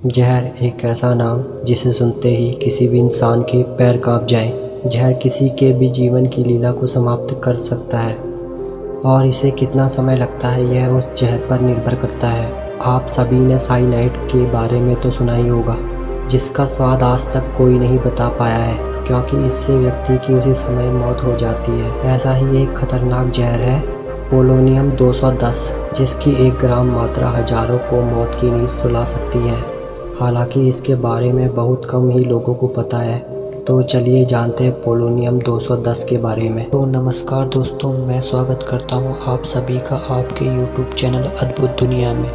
जहर एक ऐसा नाम जिसे सुनते ही किसी भी इंसान के पैर कांप जाएं। जहर किसी के भी जीवन की लीला को समाप्त कर सकता है और इसे कितना समय लगता है यह उस जहर पर निर्भर करता है। आप सभी ने साइनाइड के बारे में तो सुना ही होगा, जिसका स्वाद आज तक कोई नहीं बता पाया है, क्योंकि इससे व्यक्ति की उसी समय मौत हो जाती है। ऐसा ही एक खतरनाक जहर है पोलोनियम 210, जिसकी 1 ग्राम मात्रा हजारों को मौत की नींद सुला सकती है। हालांकि इसके बारे में बहुत कम ही लोगों को पता है। तो चलिए जानते हैं पोलोनियम 210 के बारे में। तो नमस्कार दोस्तों, मैं स्वागत करता हूं आप सभी का आपके YouTube चैनल अद्भुत दुनिया में।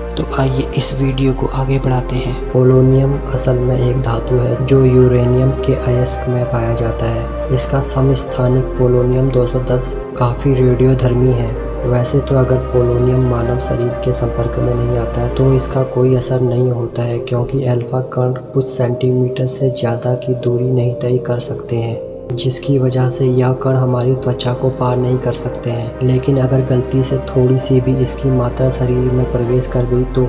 तो आइए इस वीडियो को आगे बढ़ाते हैं। पोलोनियम असल में एक धातु है जो यूरेनियम के अयस्क में पाया जाता है। इसका समस्थानिक पोलोनियम 210 काफ़ी रेडियोधर्मी है। वैसे तो अगर पोलोनियम मानव शरीर के संपर्क में नहीं आता है तो इसका कोई असर नहीं होता है, क्योंकि अल्फा कण कुछ सेंटीमीटर से ज़्यादा की दूरी नहीं तय कर सकते हैं, जिसकी वजह से यह कण हमारी त्वचा को पार नहीं कर सकते हैं। लेकिन अगर गलती से थोड़ी सी भी इसकी मात्रा शरीर में प्रवेश कर गई तो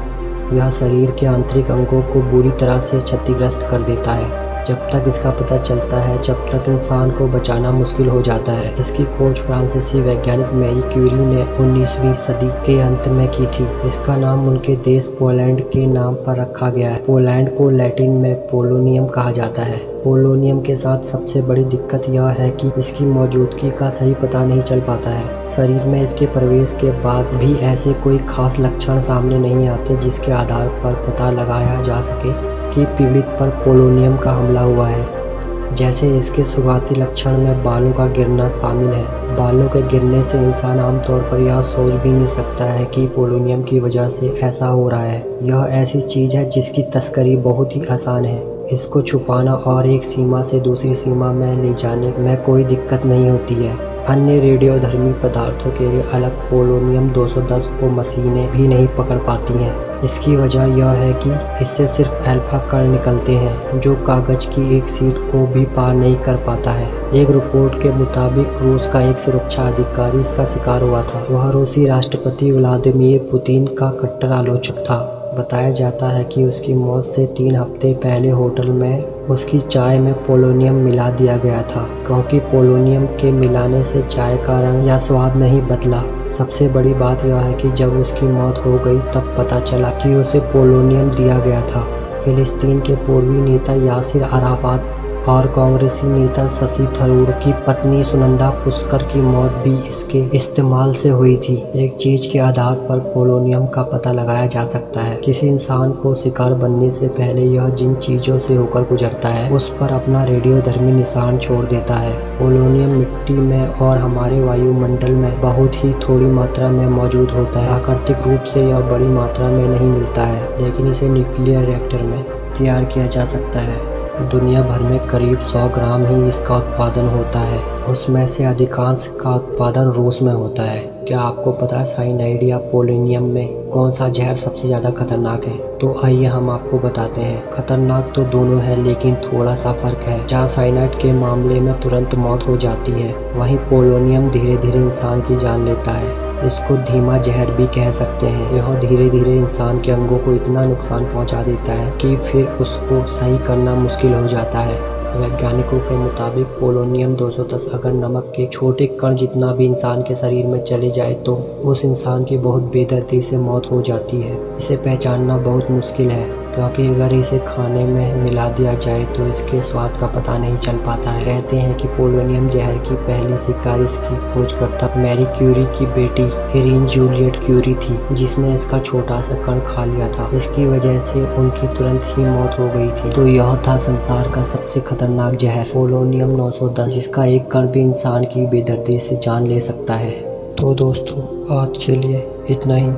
यह शरीर के आंतरिक अंगों को बुरी तरह से क्षतिग्रस्त कर देता है। जब तक इसका पता चलता है जब तक इंसान को बचाना मुश्किल हो जाता है। इसकी खोज फ्रांसीसी वैज्ञानिक मैरी क्यूरी ने 19वीं सदी के अंत में की थी। इसका नाम उनके देश पोलैंड के नाम पर रखा गया है। पोलैंड को लैटिन में पोलोनियम कहा जाता है। पोलोनियम के साथ सबसे बड़ी दिक्कत यह है कि इसकी मौजूदगी का सही पता नहीं चल पाता है। शरीर में इसके प्रवेश के बाद भी ऐसे कोई खास लक्षण सामने नहीं आते जिसके आधार पर पता लगाया जा सके कि पीड़ित पर पोलोनियम का हमला हुआ है। जैसे इसके शुरुआती लक्षण में बालों का गिरना शामिल है। बालों के गिरने से इंसान आमतौर पर यह सोच भी नहीं सकता है कि पोलोनियम की वजह से ऐसा हो रहा है। यह ऐसी चीज़ है जिसकी तस्करी बहुत ही आसान है। इसको छुपाना और एक सीमा से दूसरी सीमा में ले जाने में कोई दिक्कत नहीं होती है। अन्य रेडियोधर्मी पदार्थों के लिए अलग पोलोनियम 210 को मशीनें भी नहीं पकड़ पाती हैं। इसकी वजह यह है कि इससे सिर्फ अल्फा कण निकलते हैं जो कागज की एक शीट को भी पार नहीं कर पाता है। एक रिपोर्ट के मुताबिक रूस का एक सुरक्षा अधिकारी इसका शिकार हुआ था। वह रूसी राष्ट्रपति व्लादिमीर पुतिन का कट्टर आलोचक था। बताया जाता है कि उसकी मौत से 3 हफ्ते पहले होटल में उसकी चाय में पोलोनियम मिला दिया गया था, क्योंकि पोलोनियम के मिलाने से चाय का रंग या स्वाद नहीं बदला। सबसे बड़ी बात यह है कि जब उसकी मौत हो गई तब पता चला कि उसे पोलोनियम दिया गया था। फिलिस्तीन के पूर्वी नेता यासिर अराफात और कांग्रेसी नेता शशि थरूर की पत्नी सुनंदा पुष्कर की मौत भी इसके इस्तेमाल से हुई थी। एक चीज के आधार पर पोलोनियम का पता लगाया जा सकता है। किसी इंसान को शिकार बनने से पहले यह जिन चीजों से होकर गुजरता है उस पर अपना रेडियोधर्मी निशान छोड़ देता है। पोलोनियम मिट्टी में और हमारे वायुमंडल में बहुत ही थोड़ी मात्रा में मौजूद होता है। प्राकृतिक रूप से यह बड़ी मात्रा में नहीं मिलता है, लेकिन इसे न्यूक्लियर रिएक्टर में तैयार किया जा सकता है। दुनिया भर में करीब 100 ग्राम ही इसका उत्पादन होता है। उसमें से अधिकांश का उत्पादन रूस में होता है। क्या आपको पता है साइनाइड या पोलोनियम में कौन सा जहर सबसे ज़्यादा खतरनाक है? तो आइए हम आपको बताते हैं। खतरनाक तो दोनों है, लेकिन थोड़ा सा फर्क है। जहाँ साइनाइड के मामले में तुरंत मौत हो जाती है, वहीं पोलोनियम धीरे धीरे इंसान की जान लेता है। इसको धीमा जहर भी कह सकते हैं। यह धीरे धीरे इंसान के अंगों को इतना नुकसान पहुंचा देता है कि फिर उसको सही करना मुश्किल हो जाता है। वैज्ञानिकों के मुताबिक पोलोनियम 210 अगर नमक के छोटे कण जितना भी इंसान के शरीर में चले जाए तो उस इंसान की बहुत बेदर्दी से मौत हो जाती है। इसे पहचानना बहुत मुश्किल है, क्योंकि अगर इसे खाने में मिला दिया जाए तो इसके स्वाद का पता नहीं चल पाता है। कहते हैं कि पोलोनियम जहर की पहली शिकार इसकी खोजकर्ता मैरी क्यूरी की बेटी इरीन जूलियट क्यूरी थी, जिसने इसका छोटा सा कण खा लिया था। इसकी वजह से उनकी तुरंत ही मौत हो गई थी। तो यह था संसार का सबसे खतरनाक जहर पोलोनियम 910, जिसका एक कण भी इंसान की बेदर्दी से जान ले सकता है। तो दोस्तों, आज के लिए इतना ही।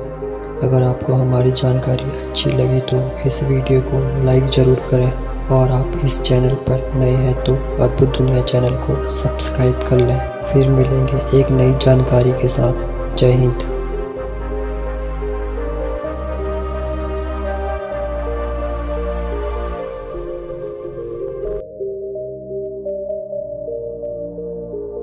अगर आपको हमारी जानकारी अच्छी लगी तो इस वीडियो को लाइक ज़रूर करें, और आप इस चैनल पर नए हैं तो अद्भुत दुनिया चैनल को सब्सक्राइब कर लें। फिर मिलेंगे एक नई जानकारी के साथ। जय हिंद।